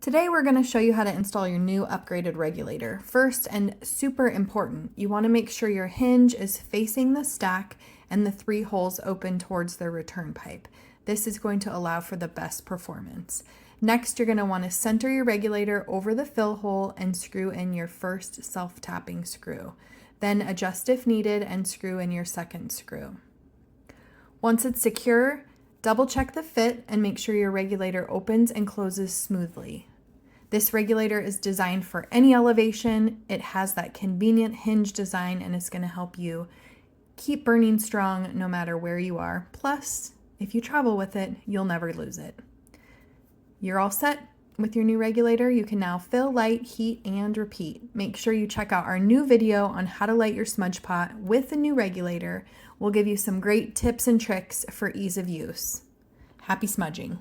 Today we're going to show you how to install your new upgraded regulator. First, and super important, you want to make sure your hinge is facing the stack and the 3 holes open towards the return pipe. This is going to allow for the best performance. Next, you're going to want to center your regulator over the fill hole and screw in your first self-tapping screw. Then adjust if needed and screw in your second screw. Once it's secure, double check the fit and make sure your regulator opens and closes smoothly. This regulator is designed for any elevation. It has that convenient hinge design and it's going to help you keep burning strong no matter where you are. Plus, if you travel with it, you'll never lose it. You're all set with your new regulator. You can now fill, light, heat, and repeat. Make sure you check out our new video on how to light your smudge pot with the new regulator. We'll give you some great tips and tricks for ease of use. Happy smudging.